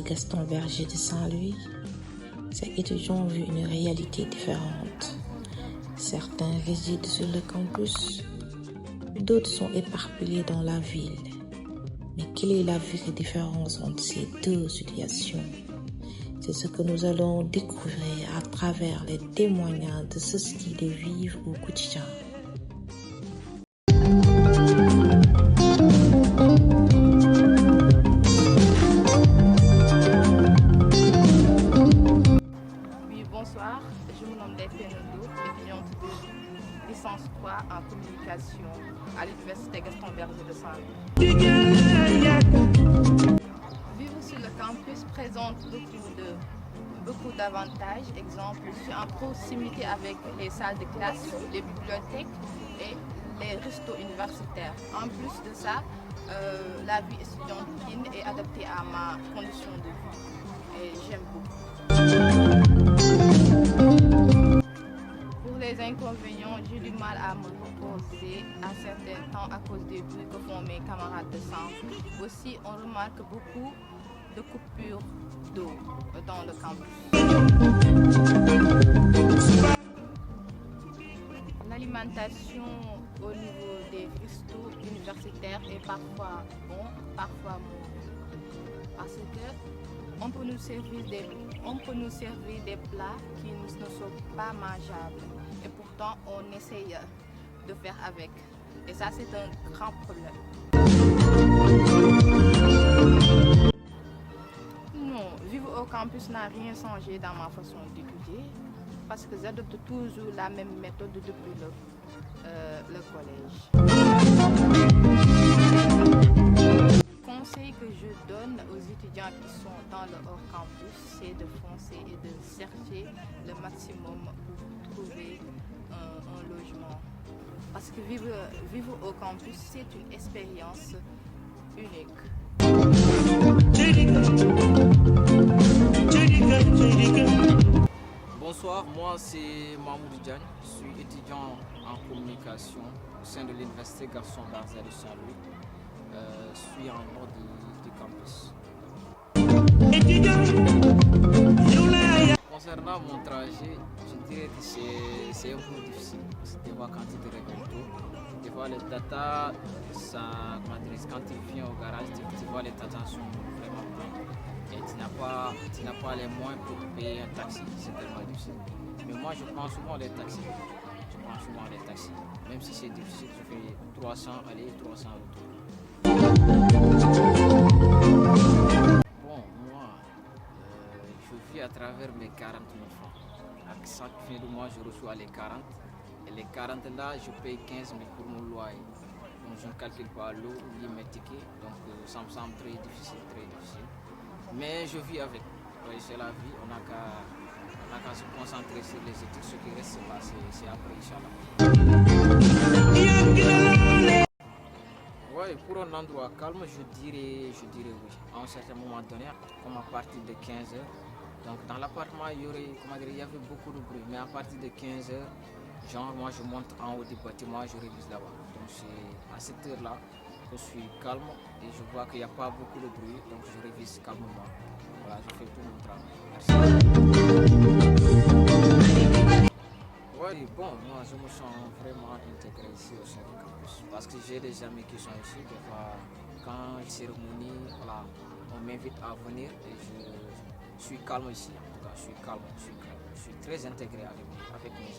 Gaston Berger de Saint-Louis, ces étudiants ont vu une réalité différente. Certains résident sur le campus, d'autres sont éparpillés dans la ville. Mais quelle est la vraie différence entre ces deux situations? C'est ce que nous allons découvrir à travers les témoignages de ceux qui les vivent au quotidien. Oui, bonsoir. Je me nomme Delphine Ndour, étudiante de licence 3 en communication à l'université Gaston Berger de Saint-Louis. Vivre sur le campus présente beaucoup d'avantages. Exemple, je suis en proximité avec les salles de classe, les bibliothèques et les restos universitaires. En plus de ça, la vie étudiantine est adaptée à ma condition de vie et j'aime beaucoup. Pour les inconvénients, j'ai du mal à me reposer à certains temps à cause des bruits que font mes camarades de centre. Aussi, on remarque beaucoup de coupures d'eau dans le campus. L'alimentation au niveau des restos universitaires est parfois bon, parfois mauvais. Parce que on peut nous servir des plats qui ne sont pas mangeables. Et pourtant, on essaye de faire avec. Et ça, c'est un grand problème. Non, vivre au campus n'a rien changé dans ma façon d'étudier parce que j'adopte toujours la même méthode depuis le collège. Le conseil que je donne aux étudiants qui sont dans le hors campus, c'est de foncer et de chercher le maximum pour trouver un logement. Parce que vivre au campus, c'est une expérience unique. Bonsoir, moi c'est Mahmoud Diagne, je suis étudiant en communication au sein de l'université Gaston Berger de Saint-Louis. Je suis en bord du campus. Concernant mon trajet, je dirais que c'est un peu difficile parce que des fois quand tu te réveilles tôt, des fois les data, quand tu viens au garage, tu vois les data sont vraiment pleins et tu n'as pas les moyens pour payer un taxi, c'est tellement difficile. Mais moi je prends souvent les taxis, même si c'est difficile, je fais 300 aller, 300 retour. Bon, moi, je vis à travers mes 40 000 francs. À chaque fin de mois, je reçois les 40. Et les 40 là, je paye 15 000 pour mon loyer. Donc je ne calcule pas l'eau ou mes tickets. Donc ça me semble très difficile, très difficile. Mais je vis avec. Oui, c'est la vie, on n'a qu'à se concentrer sur les études. Ce qui reste là, c'est après, Inch'Allah. Ouais, pour un endroit calme, je dirais oui. À un certain moment donné, comme à partir de 15 heures, donc dans l'appartement, il y avait beaucoup de bruit. Mais à partir de 15 heures, genre moi je monte en haut du bâtiment, je révise là-bas. Donc c'est à cette heure-là que je suis calme et je vois qu'il n'y a pas beaucoup de bruit, donc je révise calmement. Voilà, je fais tout mon travail. Merci. Ouais, bon, moi je me sens vraiment intégré ici au sein du campus parce que j'ai des amis qui sont ici. Des fois, quand il y a cérémonie, voilà, on m'invite à venir et je suis calme ici. En tout cas, je suis calme, je suis très intégré avec mes